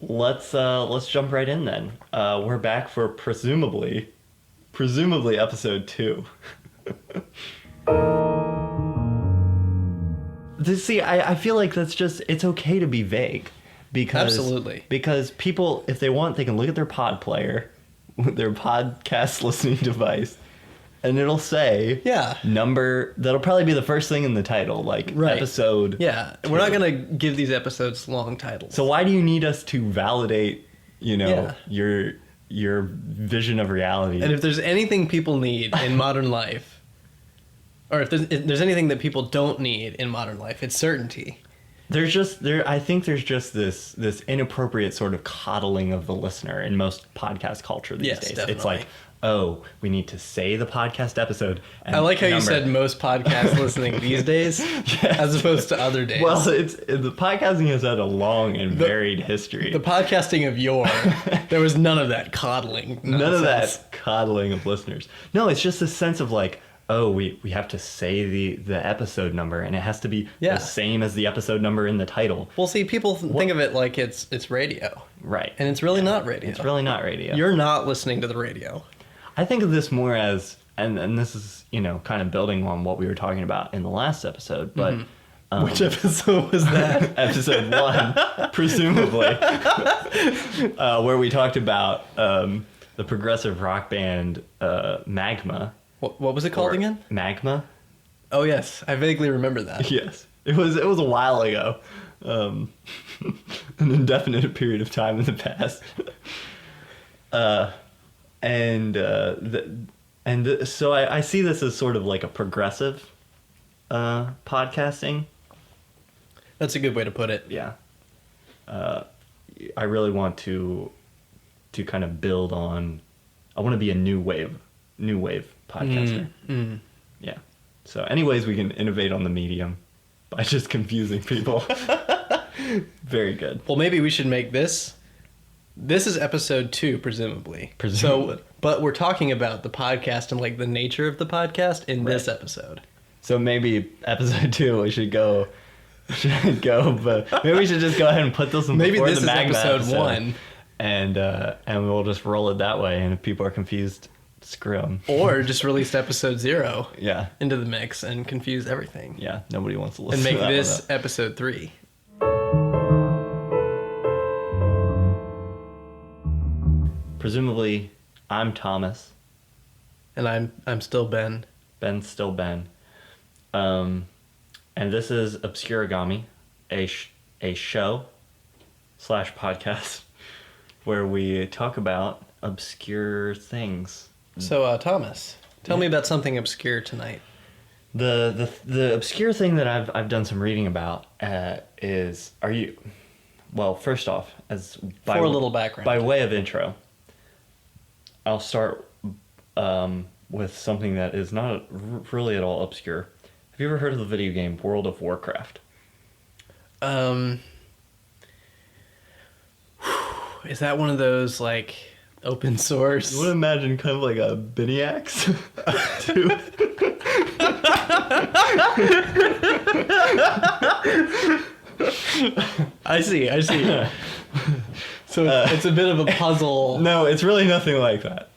let's jump right in then. We're back for presumably episode 2. See, I feel like it's okay to be vague. Absolutely. Because people, if they want, they can look at their pod player, their podcast listening device, and it'll say number. That'll probably be the first thing in the title, like episode. Yeah, 2. We're not gonna give these episodes long titles. So why do you need us to validate, your vision of reality? And if there's anything people need in modern life, or if there's anything that people don't need in modern life, it's certainty. I think there's just this inappropriate sort of coddling of the listener in most podcast culture these days. Definitely. It's like, oh, we need to say the podcast episode. And I like how you said most podcast listening these days, as opposed to other days. Well, the podcasting has had a long and varied history. The podcasting of yore, there was none of that coddling. None of that coddling of listeners. No, it's just a sense of like, oh, we have to say the episode number, and it has to be the same as the episode number in the title. Well, see, people think of it like it's radio. Right. And it's really not radio. It's really not radio. You're not listening to the radio. I think of this more as, and this is, kind of building on what we were talking about in the last episode, but... Mm-hmm. Which episode was that? Episode 1, presumably. Where we talked about the progressive rock band Magma. What was it called again? Magma. Oh yes, I vaguely remember that. Yes, it was a while ago, an indefinite period of time in the past, so I see this as sort of like a progressive podcasting. That's a good way to put it. Yeah, I really want to kind of build on. I want to be a new wave podcaster. Yeah. So any ways we can innovate on the medium by just confusing people. Very good. Well, maybe we should make this is episode 2, presumably. So, but we're talking about the podcast and like the nature of the podcast in this episode. So maybe episode 2 we should go, but maybe we should just go ahead and put this in maybe before this the Magma is episode 1. And we'll just roll it that way, and if people are confused, screw them. Or just release episode 0 yeah. into the mix and confuse everything. Yeah, nobody wants to listen to that. And make one this episode 3. Presumably, I'm Thomas. And I'm still Ben. Ben's still Ben. And this is Obscurigami, a show / podcast where we talk about obscure things. So, Thomas, tell me about something obscure tonight. The obscure thing that I've done some reading about is, well, first off, for a little background, by way of intro, I'll start with something that is not really at all obscure. Have you ever heard of the video game World of Warcraft? Is that one of those like open source? You would imagine kind of like a Biniacs too. I see. So it's a bit of a puzzle. No, it's really nothing like that.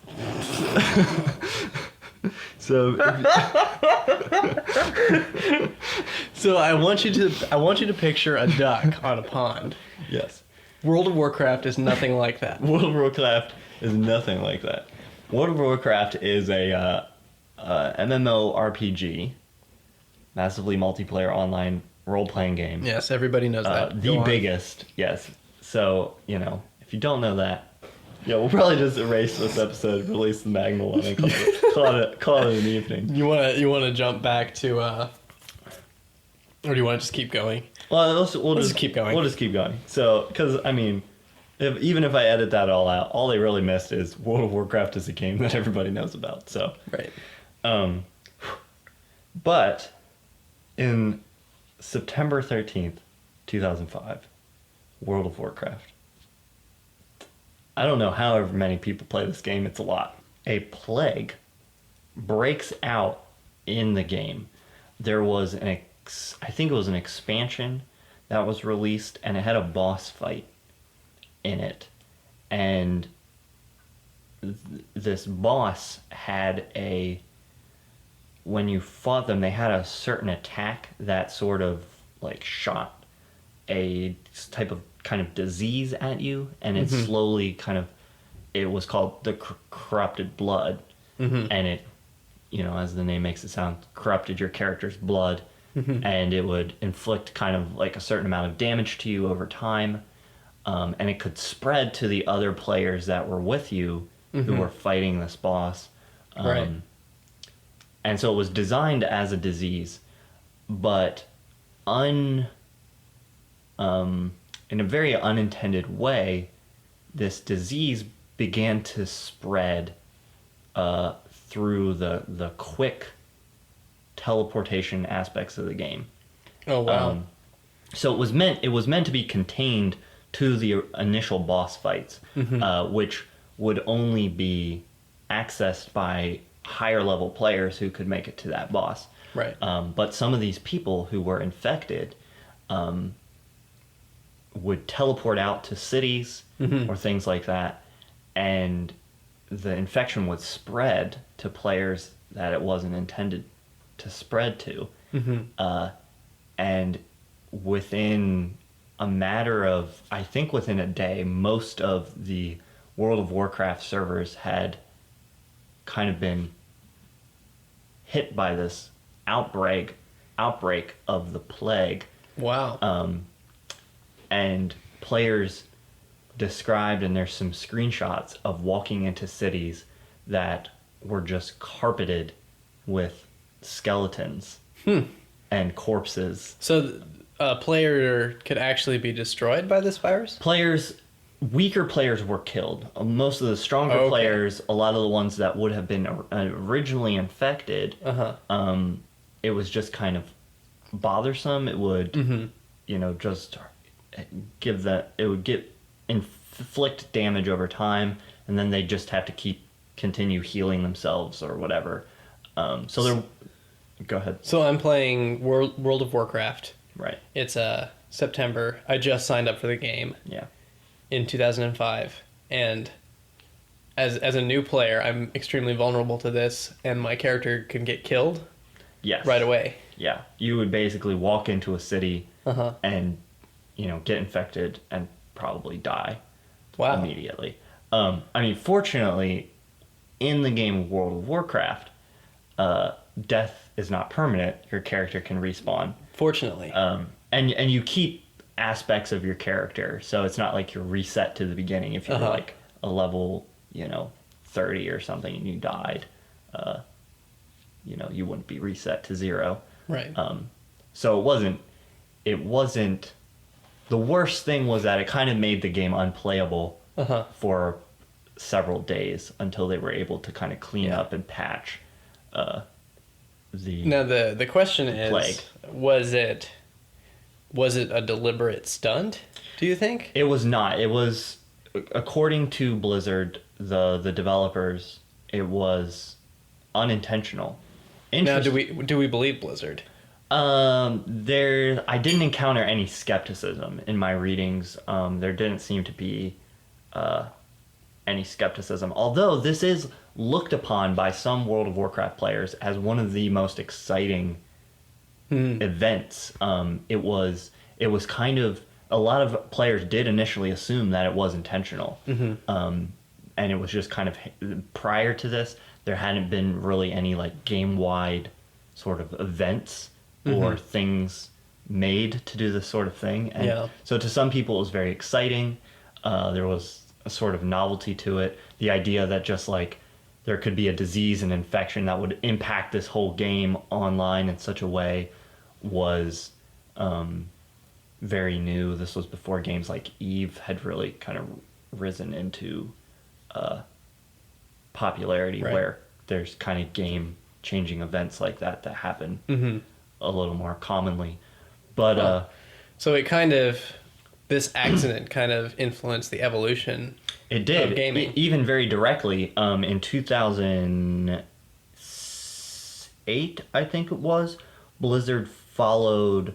So I want you to picture a duck on a pond. Yes. World of Warcraft is nothing like that. World of Warcraft is nothing like that. World of Warcraft is a MMORPG, massively multiplayer online role-playing game. Yes, everybody knows that. The biggest, yes. So, if you don't know that, we'll probably just erase this episode, release the Magma one, and call it an evening. You wanna jump back to, or do you want to just keep going? Well, we'll just keep going. We'll just keep going. So, because, even if I edit that all out, all they really missed is World of Warcraft is a game that everybody knows about. So, right. But in September 13th, 2005, World of Warcraft. I don't know however many people play this game. It's a lot. A plague breaks out in the game. There was I think it was an expansion that was released, and it had a boss fight. in it, and this boss had when you fought them, they had a certain attack that sort of like shot a type of kind of disease at you, and it slowly it was called the corrupted blood, and it, as the name makes it sound, corrupted your character's blood, and it would inflict kind of like a certain amount of damage to you over time, and it could spread to the other players that were with you who were fighting this boss. Right. And so it was designed as a disease, but in a very unintended way, this disease began to spread through the quick teleportation aspects of the game. Oh wow! So it was meant to be contained to the initial boss fights, which would only be accessed by higher level players who could make it to that boss. Right. But some of these people who were infected would teleport out to cities or things like that, and the infection would spread to players that it wasn't intended to spread to. And within a matter of, I think within a day, most of the World of Warcraft servers had kind of been hit by this outbreak of the plague. Wow. And players described, and there's some screenshots of walking into cities that were just carpeted with skeletons and corpses. So a player could actually be destroyed by this virus? Weaker players were killed. Most of the stronger players, a lot of the ones that would have been originally infected, it was just kind of bothersome. It would, just inflict damage over time, and then they just have to continue healing themselves or whatever. Go ahead. So I'm playing World of Warcraft. Right. It's September. I just signed up for the game. Yeah. In 2005, and as a new player, I'm extremely vulnerable to this, and my character can get killed. Yes. Right away. Yeah. You would basically walk into a city and get infected and probably die. Wow. Immediately. Fortunately, in the game World of Warcraft, death is not permanent. Your character can respawn. Fortunately. And you keep aspects of your character, so it's not like you're reset to the beginning. If you're like a level 30 or something and you died, you wouldn't be reset to 0. Right. So it wasn't the worst thing was that it kind of made the game unplayable for several days until they were able to kind of clean up and patch the question is plague. Was it a deliberate stunt, do you think? It was not. It was, according to Blizzard, the developers, it was unintentional. Now, do we believe Blizzard? I didn't encounter any skepticism in my readings. There didn't seem to be any skepticism. Although this is looked upon by some World of Warcraft players as one of the most exciting events. It was kind of, a lot of players did initially assume that it was intentional. And it was just kind of, prior to this, there hadn't been really any like game-wide sort of events or things made to do this sort of thing. And so to some people it was very exciting. There was a sort of novelty to it. The idea that just like there could be a disease and infection that would impact this whole game online in such a way was very new. This was before games like Eve had really kind of risen into popularity, where there's kind of game-changing events like that happen a little more commonly. But so this accident kind of influenced the evolution. It did. Of gaming. Even very directly. In 2008, I think it was, Blizzard followed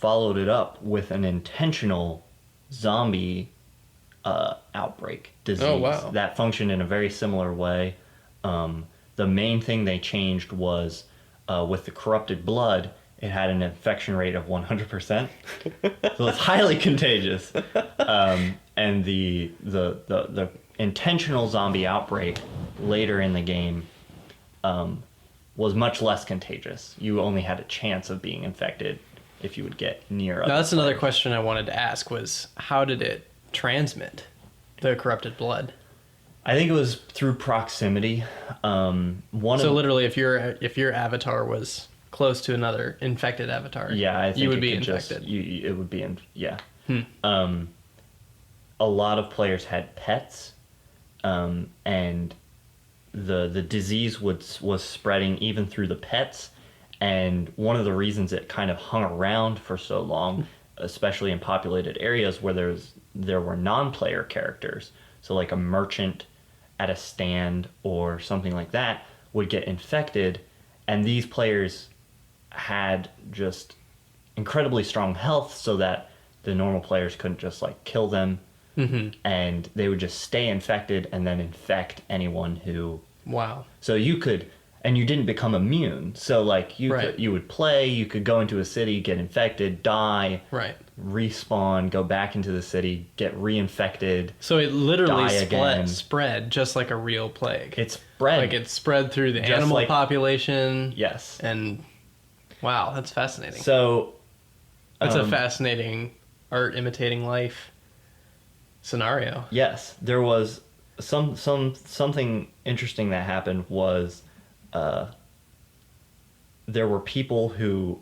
it up with an intentional zombie outbreak disease Oh, wow. that functioned in a very similar way. The main thing they changed was with the corrupted blood, it had an infection rate of 100%, so it's highly contagious. And the intentional zombie outbreak later in the game was much less contagious. You only had a chance of being infected if you would get near. Now, that's another question I wanted to ask was, how did it transmit the corrupted blood? I think it was through proximity. Literally, if your avatar was close to another infected avatar, yeah, I think you would be infected. infected. It would be yeah. A lot of players had pets, and the disease was spreading even through the pets. And one of the reasons it kind of hung around for so long, especially in populated areas where there were non-player characters, so like a merchant at a stand or something like that would get infected, and these players had just incredibly strong health so that the normal players couldn't just like kill them, and they would just stay infected and then infect anyone who... Wow. So you could... And you didn't become immune. So like you would play, you could go into a city, get infected, die, respawn, go back into the city, get reinfected. So it literally spread just like a real plague. It spread. Like it spread through the animal population. Yes. And wow, that's fascinating. So that's a fascinating art imitating life scenario. Yes. There was something interesting that happened was there were people who,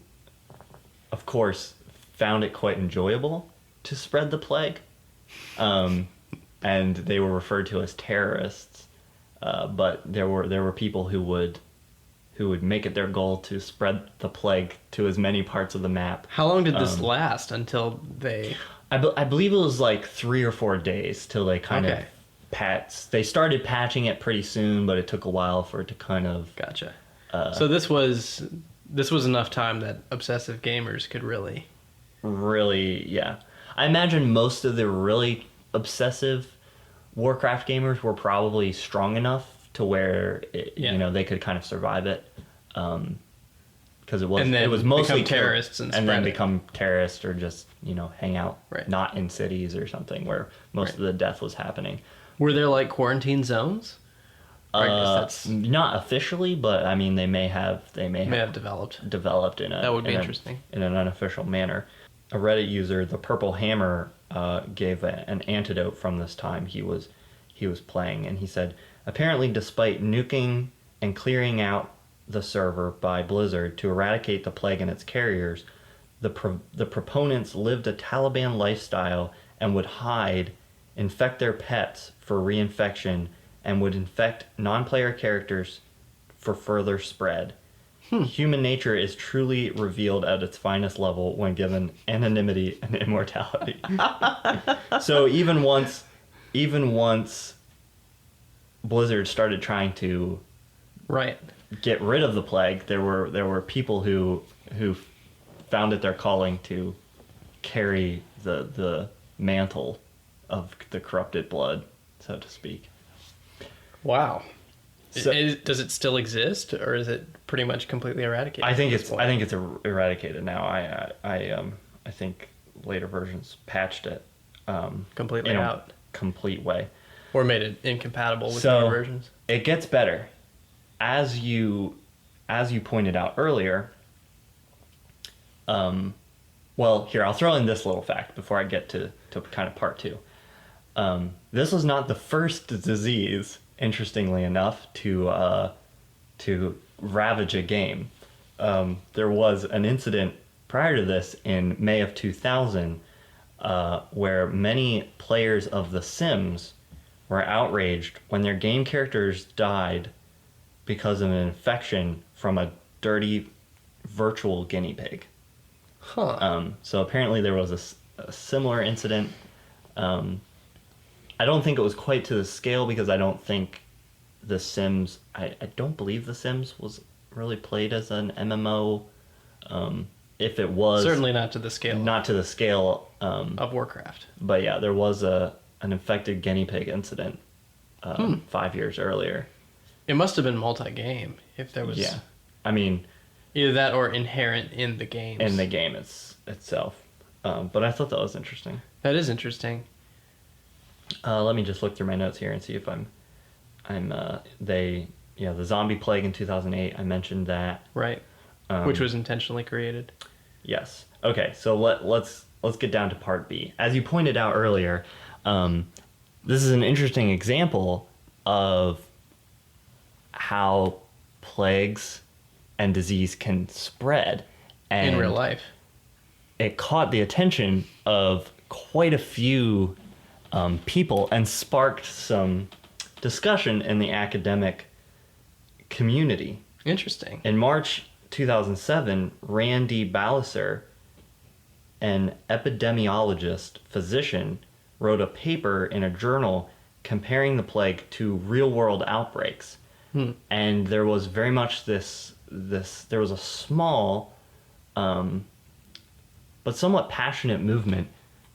of course, found it quite enjoyable to spread the plague, and they were referred to as terrorists. But there were people who would make it their goal to spread the plague to as many parts of the map. How long did this last until they? I believe it was like 3 or 4 days till they kind of they started patching it pretty soon, but it took a while for it to kind of... Gotcha. So this was enough time that obsessive gamers could really... Really, yeah. I imagine most of the really obsessive Warcraft gamers were probably strong enough to where, they could kind of survive it. Because it was mostly terrorists and then become terrorists or just, hang out not in cities or something where most of the death was happening. Were there like quarantine zones? Not officially, but I mean they may have developed in a that would be interesting in an unofficial manner. A Reddit user, the Purple Hammer, gave an antidote from this time he was playing, and he said, apparently despite nuking and clearing out the server by Blizzard to eradicate the plague and its carriers, the proponents lived a Taliban lifestyle and would hide, infect their pets for reinfection, and would infect non-player characters for further spread. Human nature is truly revealed at its finest level when given anonymity and immortality. So even once Blizzard started trying to get rid of the plague, there were people who found it their calling to carry the mantle of the corrupted blood, so to speak. Wow. So, does it still exist, or is it pretty much completely eradicated? I think it's eradicated now. I think later versions patched it completely in out, a complete way, or made it incompatible with newer versions. It gets better, as you pointed out earlier. Well, here I'll throw in this little fact before I get to kind of part 2. This was not the first disease, interestingly enough, to ravage a game. There was an incident prior to this in May of 2000 where many players of The Sims were outraged when their game characters died because of an infection from a dirty virtual guinea pig. So apparently there was a similar incident. I don't think it was quite to the scale because I don't think The Sims... I don't believe The Sims was really played as an MMO if it was Certainly not to the scale not to the scale of Warcraft. but yeah, there was an infected guinea pig incident 5 years earlier. It must have been multi-game if there was Yeah, I mean, either that or inherent in the games. in the game itself. But I thought that was interesting. That is interesting. Let me just look through my notes here and see if the zombie plague in 2008. I mentioned that. Right. Which was intentionally created. Yes. Okay. So let's get down to part B. As you pointed out earlier, this is an interesting example of how plagues and disease can spread. And In real life. it caught the attention of quite a few people and sparked some discussion in the academic community. Interesting. In March 2007, Randy Balliser, an epidemiologist physician, wrote a paper in a journal comparing the plague to real-world outbreaks. And there was very much there was a small but somewhat passionate movement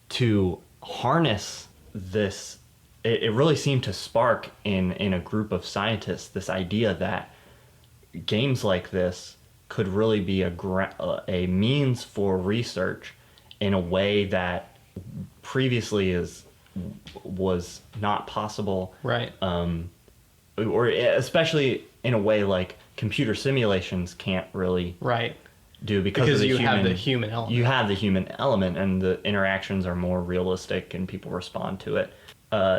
to harness this. It really seemed to spark in a group of scientists this idea that games like this could really be a means for research in a way that previously was not possible. Right. Or especially in a way like computer simulations can't really Right. do because you have the human element. You have the human element, and the interactions are more realistic, and people respond to it.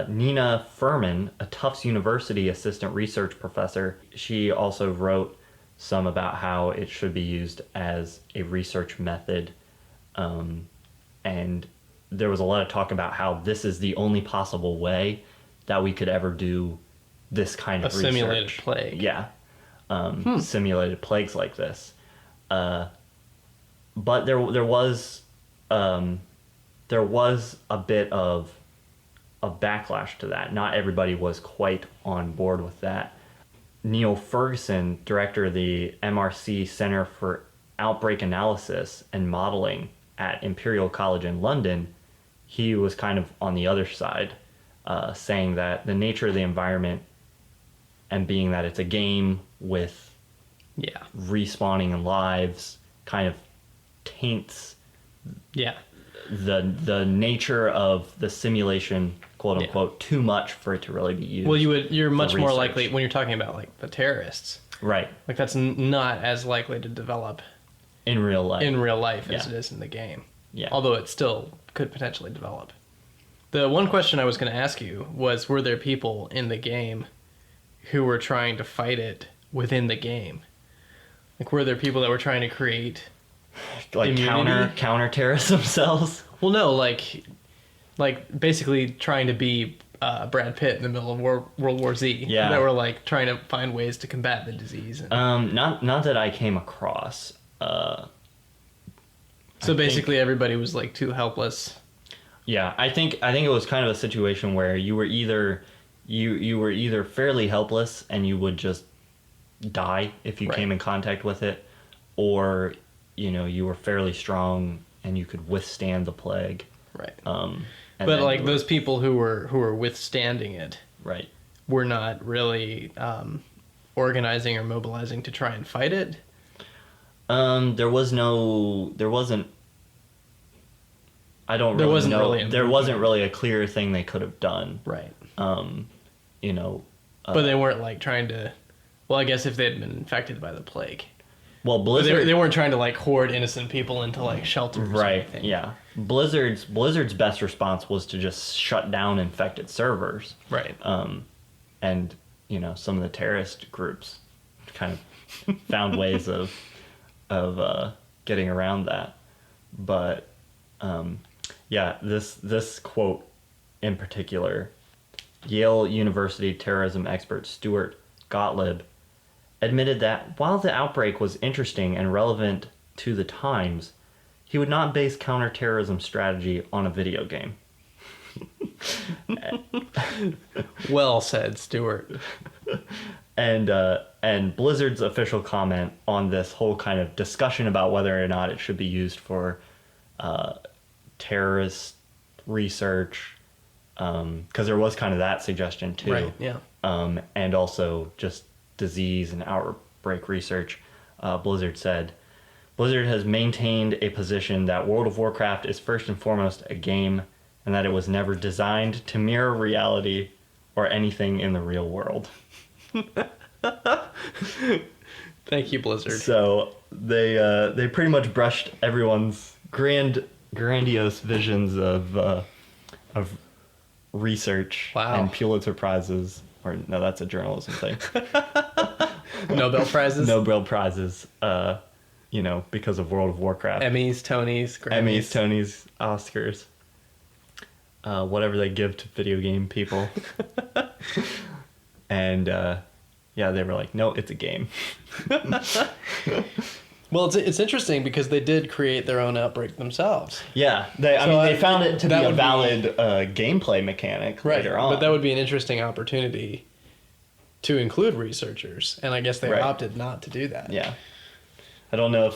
Nina Furman, a Tufts University assistant research professor, she also wrote some about how it should be used as a research method, and there was a lot of talk about how this is the only possible way that we could ever do this kind of research. A simulated plague. Yeah. Simulated plagues like this. But there was a bit of a backlash to that. Not everybody was quite on board with that. Neil Ferguson, director of the MRC Center for Outbreak Analysis and Modeling at Imperial College in London, he was kind of on the other side, saying that the nature of the environment and being that it's a game with respawning and lives kind of taints the nature of the simulation, quote unquote, too much for it to really be used. Well, you're much more research. likely when you're talking about like the terrorists. Right. Like that's not as likely to develop in real life as it is in the game. Yeah. Although it still could potentially develop. The one question I was going to ask you was, were there people in the game who were trying to fight it within the game? Like, were there people that were trying to create like immunity? counter terrorism cells? Well, no, like basically trying to be Brad Pitt in the middle of World War Z. Yeah. That were like trying to find ways to combat the disease. Not that I came across. So basically, everybody was like too helpless. Yeah, I think it was kind of a situation where you were either fairly helpless and you would just die if you came in contact with it, or you were fairly strong and you could withstand the plague. Right. But like those people who were withstanding it, right, were not really organizing or mobilizing to try and fight it. There wasn't. I don't really know. There wasn't really a clear thing they could have done. Right. But they weren't like trying to. Well, I guess if they had been infected by the plague. Well, Blizzard. They weren't trying to like hoard innocent people into like shelters. Right. Or anything. Yeah. Blizzard's best response was to just shut down infected servers. Right. And some of the terrorist groups kind of found ways of getting around that. But this quote in particular, Yale University terrorism expert Stuart Gottlieb admitted that while the outbreak was interesting and relevant to the times, he would not base counterterrorism strategy on a video game. Well said, Stuart. and Blizzard's official comment on this whole kind of discussion about whether or not it should be used for terrorist research, because there was kind of that suggestion too, Right, yeah. and also just disease and outbreak research. Blizzard said, Blizzard has maintained a position that World of Warcraft is first and foremost a game, and that it was never designed to mirror reality or anything in the real world. Thank you, Blizzard. So they pretty much brushed everyone's grandiose visions of research Wow. and Pulitzer Prizes, or no, that's a journalism thing. Nobel Prizes? Nobel Prizes, because of World of Warcraft. Emmys, Tonys, Grammys. Emmys, Tonys, Oscars, whatever they give to video game people. And they were like, no, it's a game. Well, it's interesting because they did create their own outbreak themselves. Yeah, they found it to be that a would valid gameplay mechanic later on. But that would be an interesting opportunity to include researchers, and I guess they Right. opted not to do that. Yeah. I don't know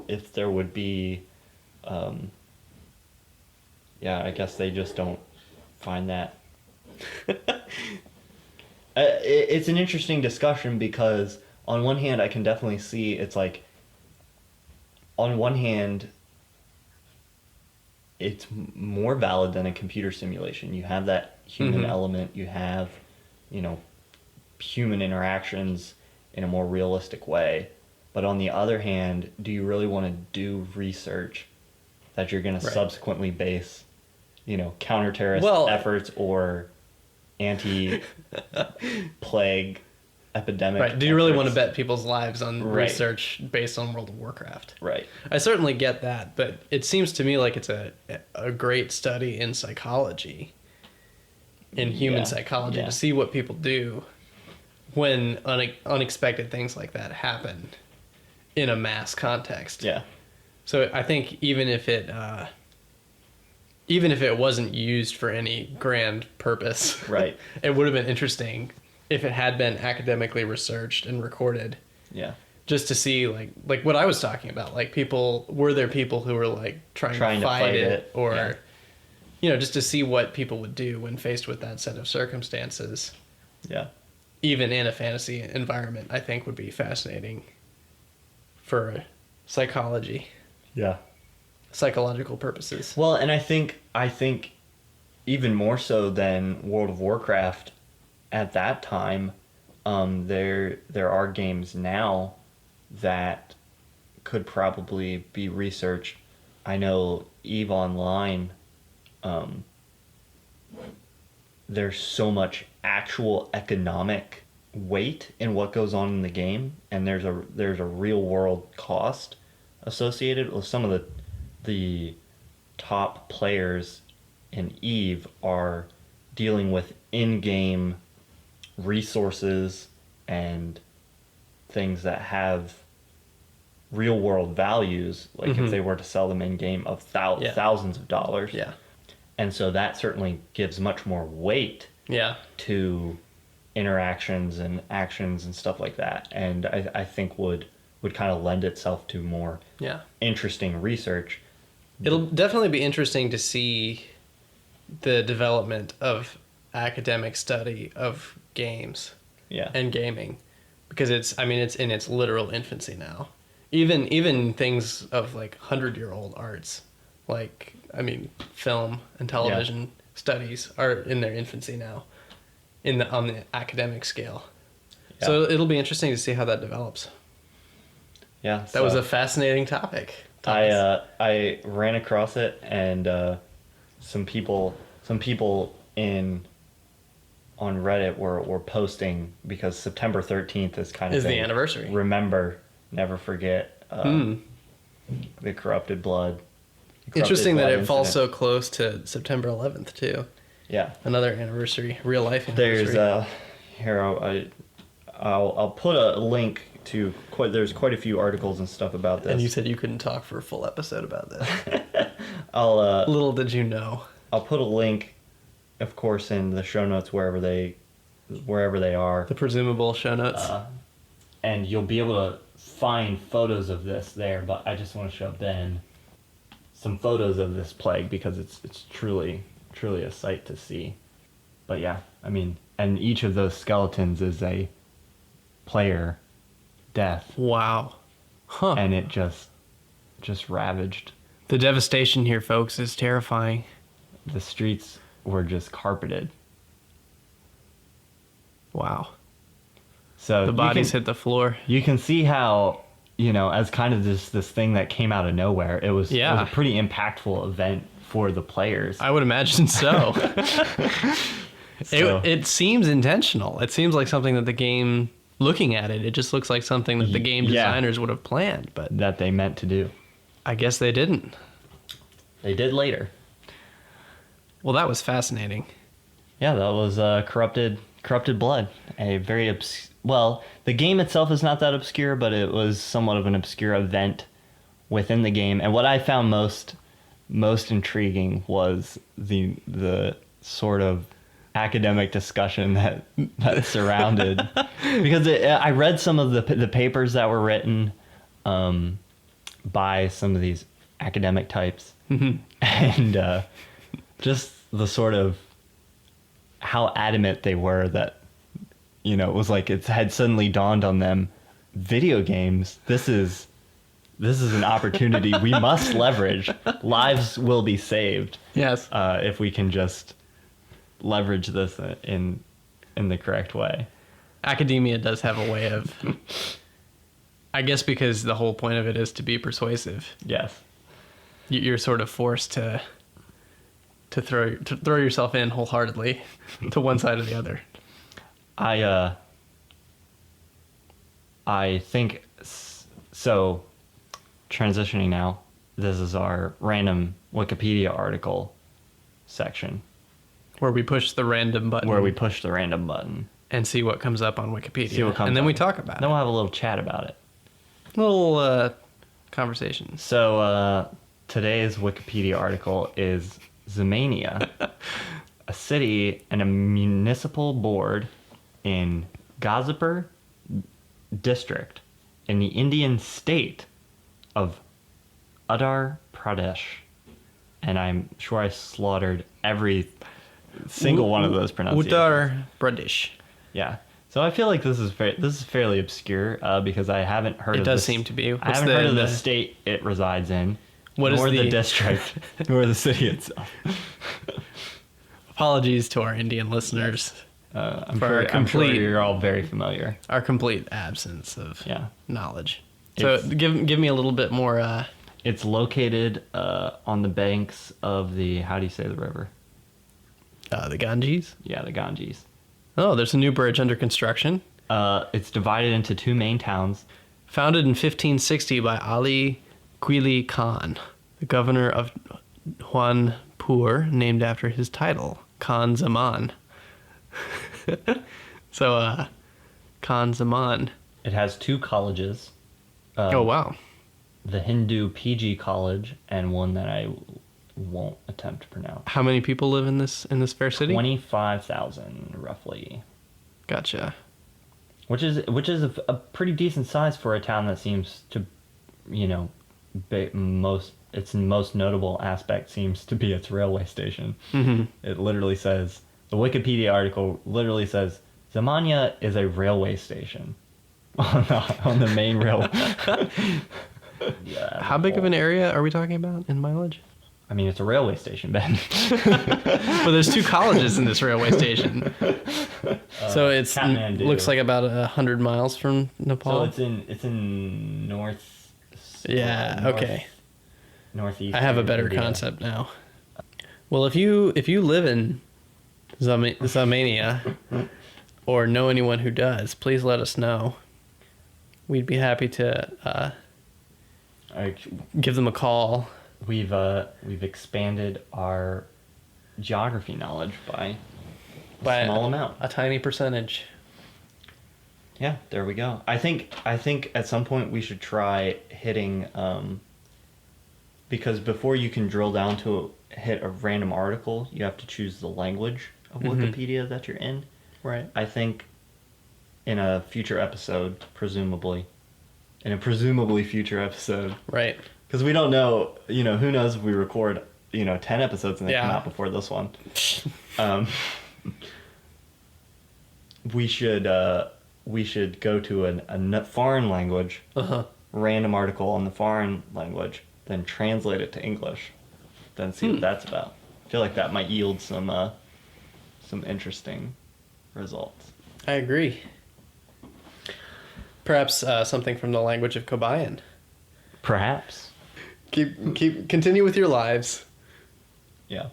if there would be I guess they just don't find that. It's an interesting discussion because on one hand I can definitely see it's like, on one hand it's more valid than a computer simulation. You have that human element, you have, human interactions in a more realistic way. But on the other hand, do you really want to do research that you're going to subsequently base, counter-terrorist efforts or anti-plague epidemic Right. Do you really efforts? want to bet people's lives on Right. research based on World of Warcraft? Right. I certainly get that, but it seems to me like it's a great study in psychology, in human psychology, to see what people do when unexpected things like that happen in a mass context. Yeah. So I think even if it wasn't used for any grand purpose, Right. it would have been interesting if it had been academically researched and recorded. Yeah. Just to see like what I was talking about, like were there people who were like trying to fight it, or just to see what people would do when faced with that set of circumstances. Yeah. Even in a fantasy environment, I think would be fascinating for psychological purposes. Well, and I think even more so than World of Warcraft at that time, there are games now that could probably be researched. I know EVE Online, there's so much actual economic weight in what goes on in the game, and there's a real world cost associated with some of the top players in EVE are dealing with in-game resources and things that have real world values, like if they were to sell them in game of thousands of dollars. Yeah. And so that certainly gives much more weight to interactions and actions and stuff like that. And I think would kind of lend itself to more interesting research. It'll definitely be interesting to see the development of academic study of games and gaming, because it's in its literal infancy now. Even things of like 100-year-old arts, like film and television studies are in their infancy now, on the academic scale. Yeah. So it'll be interesting to see how that develops. Yeah, that was a fascinating topic. I ran across it, and some people on Reddit were posting, because September 13th is the anniversary. Remember, never forget the corrupted blood. Interesting that it falls so close to September 11th too. Yeah, another anniversary, real life anniversary. There's I'll put a link to there's quite a few articles and stuff about this. And you said you couldn't talk for a full episode about this. Little did you know. I'll put a link, of course, in the show notes wherever they wherever they are. The presumable show notes. And you'll be able to find photos of this there, but I just want to show Ben some photos of this plague because it's truly a sight to see. But yeah, I mean, and each of those skeletons is a player death. Wow. Huh. And it just ravaged. The devastation here, folks, is terrifying. The streets were just carpeted. Wow. So the bodies hit the floor. You can see how, as kind of this thing that came out of nowhere, it was a pretty impactful event for the players. I would imagine so. It seems intentional. It seems like something that the game, looking at it just looks like something that the game designers would have planned, but that they meant to do. I guess they didn't. They did later. Well, that was fascinating. Yeah, that was corrupted blood. A very the game itself is not that obscure, but it was somewhat of an obscure event within the game. And what I found most intriguing was the sort of academic discussion that surrounded because I read some of the papers that were written by some of these academic types, and just the sort of how adamant they were that it was like it had suddenly dawned on them, video games, this is an opportunity we must leverage. Lives will be saved. Yes. If we can just leverage this in the correct way. Academia does have a way of, I guess, because the whole point of it is to be persuasive. Yes. You're sort of forced to throw yourself in wholeheartedly to one side or the other. I think so. Transitioning now, this is our random Wikipedia article section. Where we push the random button. And see what comes up on Wikipedia. And then we talk about it. Then we'll have a little chat about it. Little conversation. So today's Wikipedia article is Zemania, a city and a municipal board in Gazipur district in the Indian state of Uttar Pradesh. And I'm sure I slaughtered every single one of those pronunciations. Uttar Pradesh. Yeah. So I feel like this is fairly obscure because I haven't heard of it. It does seem to be. I haven't heard of the state it resides in, nor the district, nor the city itself. Apologies to our Indian listeners. I'm sure you're all very familiar. Our complete absence of knowledge. So It's- give me a little bit more. It's located on the banks of the, how do you say the river? The Ganges? Yeah, the Ganges. Oh, there's a new bridge under construction. It's divided into two main towns. Founded in 1560 by Ali Quli Khan, the governor of Jaunpur, named after his title, Khan Zaman. So, Khan Zaman. It has two colleges. Oh, wow. The Hindu PG College and one that I won't attempt to pronounce. How many people live in this fair city? 25,000 roughly. Gotcha. Which is a pretty decent size for a town that seems to, its most notable aspect seems to be its railway station. Mm-hmm. It literally says, the Wikipedia article literally says, Zamania is a railway station on the main rail. Yeah. How big of an area are we talking about in mileage? I mean, it's a railway station, Ben. Well, there's two colleges in this railway station. So it's looks like about 100 miles from Nepal. So it's in north. Yeah. Okay. Northeast. I have a better concept now. Well, if you live in Zamania or know anyone who does, please let us know. We'd be happy to give them a call. We've expanded our geography knowledge by a small amount. A tiny percentage. Yeah, there we go. I think at some point we should try hitting because before you can drill down to hit a random article, you have to choose the language of Wikipedia that you're in. Right. I think in a future episode, presumably, in a presumably future episode, Right. because we don't know, who knows if we record, 10 episodes and they come Yeah. out before this one. Um, we should go to a foreign language, Uh-huh. random article on the foreign language, then translate it to English, then see what that's about. I feel like that might yield some interesting results. I agree. Perhaps something from the language of Kobayan. Perhaps. Continue with your lives. Yeah.